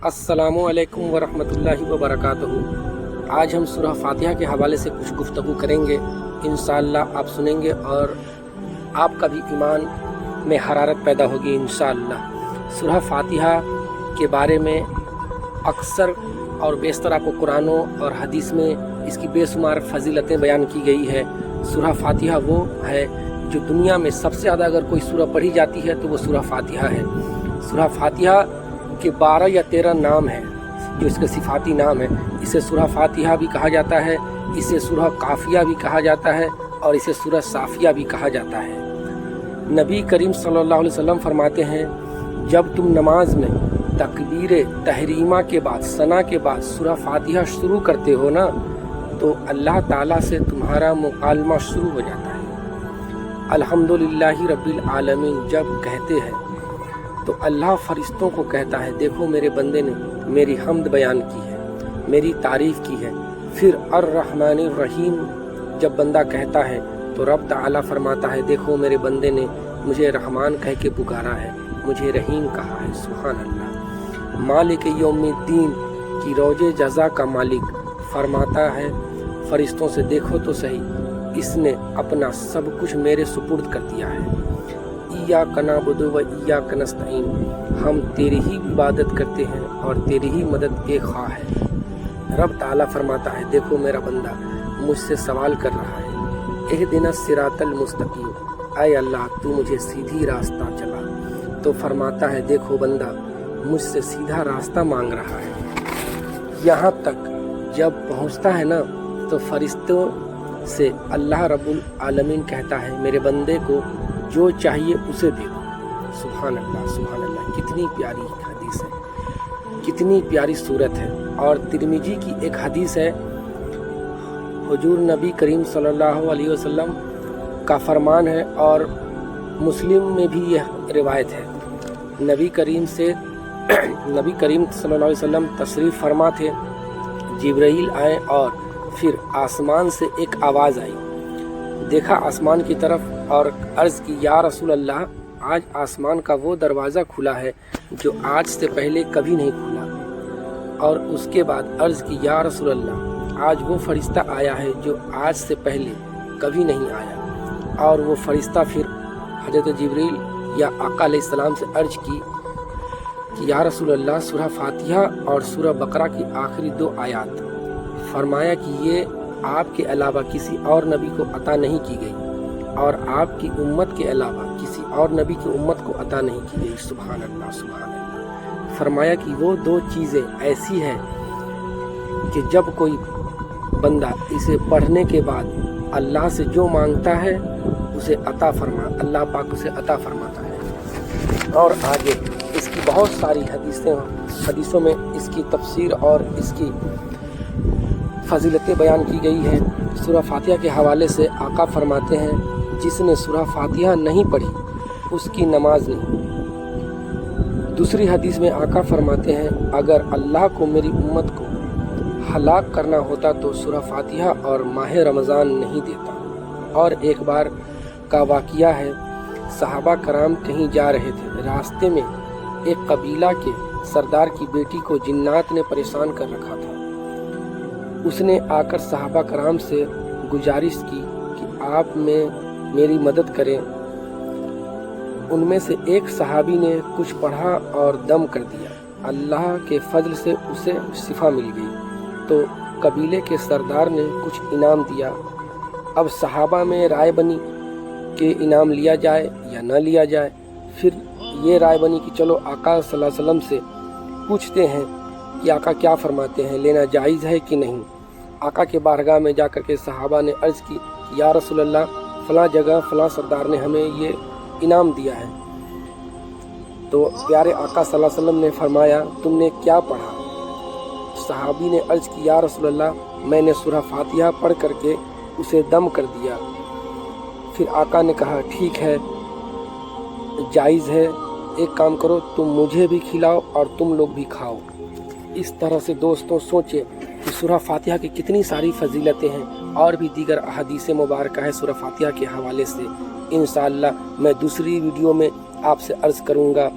अस्सलामु अलैकुम वरहमतुल्लाहि वबरकातुहू। आज हम सूरह फातिहा के हवाले से कुछ गुफ्तगू करेंगे। इंशाअल्लाह आप सुनेंगे और आपका भी ईमान में हरारत पैदा होगी इंशाअल्लाह। सूरह फातिहा के बारे में अक्सर और बेशतर आपको कुरानों और हदीस में इसकी बेशुमार फजीलतें बयान की गई है। सूरह फातिहा वो है जो दुनिया में सबसे ज़्यादा अगर कोई सूरह पढ़ी जाती है तो वो सूरह फातिहा है। सूरह फातिहा के 12 या 13 नाम हैं जो इसके सिफाती नाम है। इसे सूरह फातिहा भी कहा जाता है, इसे सूरह काफिया भी कहा जाता है और इसे सूरह साफिया भी कहा जाता है। नबी करीम सल्लल्लाहु अलैहि वसल्लम फरमाते हैं, जब तुम नमाज में तकबीर तहरीमा के बाद सना के बाद सूरह फातिहा शुरू करते हो ना, तो अल्लाह ताला से तुम्हारा मुकालमा शुरू हो जाता है। अल्हम्दुलिल्लाहि रब्बिल आलमीन जब कहते हैं तो अल्लाह फरिश्तों को कहता है, देखो मेरे बंदे ने मेरी हम्द बयान की है, मेरी तारीफ़ की है। फिर अर्रहमानिर रहीम जब बंदा कहता है तो रब ताला फरमाता है, देखो मेरे बंदे ने मुझे रहमान कह के पुकारा है, मुझे रहीम कहा है। सुभान अल्लाह। मालिक यौमिद्दीन की रोज़े जज़ा का मालिक फरमाता है फरिश्तों से, देखो तो सही, इसने अपना सब कुछ मेरे सुपुर्द कर दिया है। इय्याका नअबुदु व इय्याका नस्तईन, हम तेरी ही इबादत करते हैं और तेरी ही मदद के ख्वाह है। रब ताला फरमाता है, देखो मेरा बंदा मुझसे सवाल कर रहा है, इहदिना सिरातल मुस्तकीम, ऐ अल्लाह तू मुझे सीधी रास्ता चला। तो फरमाता है, देखो बंदा मुझसे सीधा रास्ता मांग रहा है। यहाँ तक जब पहुँचता है ना तो फरिश्तों से अल्लाह रब्बुल आलमीन कहता है, मेरे बंदे को जो चाहिए उसे दे दो। सुभान अल्लाह, सुभान अल्लाह। कितनी प्यारी हदीस है, कितनी प्यारी सूरत है। और तिरमिजी की एक हदीस है, हुजूर नबी करीम सल्लल्लाहु अलैहि वसल्लम का फरमान है और मुस्लिम में भी यह रिवायत है। नबी करीम सल्लल्लाहु अलैहि वसल्लम तशरीफ़ फरमा थे, जिब्राइल आए और फिर आसमान से एक आवाज़ आई। देखा आसमान की तरफ और अर्ज़ की, या रसूल अल्लाह, आज आसमान का वो दरवाज़ा खुला है जो आज से पहले कभी नहीं खुला। और उसके बाद अर्ज़ की, या रसूल अल्लाह, आज वो फरिश्ता आया है जो आज से पहले कभी नहीं आया। और वो फरिश्ता फिर हज़रत जिब्रील या आका अलैहिस्सलाम से अर्ज़ की कि या रसूल अल्लाह, सूरह फातिहा और सूरह बकरा की आखिरी 2 आयात, फरमाया कि ये आपके अलावा किसी और नबी को अता नहीं की गई और आपकी उम्मत के अलावा किसी और नबी की उम्मत को अता नहीं की गई। सुभान अल्लाह, सुभान अल्लाह। फरमाया कि वो 2 चीज़ें ऐसी हैं कि जब कोई बंदा इसे पढ़ने के बाद अल्लाह से जो मांगता है उसे अता अल्लाह पाक उसे अता फरमाता है। और आगे इसकी बहुत सारी हदीसों में इसकी तफसीर और इसकी फजीलतें बयान की गई हैं। सूरह फातिहा के हवाले से आका फरमाते हैं, जिसने सूरह फातिहा नहीं पढ़ी उसकी नमाज नहीं। दूसरी हदीस में आका फरमाते हैं, अगर अल्लाह को मेरी उम्मत को हलाक करना होता तो सूरह फातिहा और माह रमज़ान नहीं देता। और एक बार का वाक़िया है, सहाबा कराम कहीं जा रहे थे, रास्ते में एक कबीला के सरदार की बेटी को जिन्नात ने परेशान कर रखा था। उसने आकर सहाबा कराम से गुजारिश की कि आप में मेरी मदद करें। उनमें से एक सहाबी ने कुछ पढ़ा और दम कर दिया। अल्लाह के फजल से उसे शिफा मिल गई। तो कबीले के सरदार ने कुछ इनाम दिया। अब सहाबा में राय बनी कि इनाम लिया जाए या न लिया जाए। फिर ये राय बनी कि चलो आका सल्लल्लाहु अलैहि वसल्लम से पूछते हैं कि आका क्या फरमाते हैं, लेना जायज़ है कि नहीं। आका के बारगाह में जाकर के सहाबा ने अर्ज़ की, या रसूल अल्लाह, फ़लाँ जगह फ़लाँ सरदार ने हमें ये इनाम दिया है। तो प्यारे आका सल्लल्लाहु अलैहि वसल्लम ने फरमाया, तुमने क्या पढ़ा। सहाबी ने अर्ज़ की, या रसूल अल्लाह, मैंने सूरह फातिहा पढ़ करके उसे दम कर दिया। फिर आका ने कहा, ठीक है, जायज़ है, एक काम करो, तुम मुझे भी खिलाओ और तुम लोग भी खाओ। इस तरह से दोस्तों सोचे कि सूरह फातिहा की कितनी सारी फजीलतें हैं और भी दीगर अहादीस मुबारक है सूरह फातिहा के हवाले से। इंशाअल्लाह मैं दूसरी वीडियो में आपसे अर्ज़ करूँगा।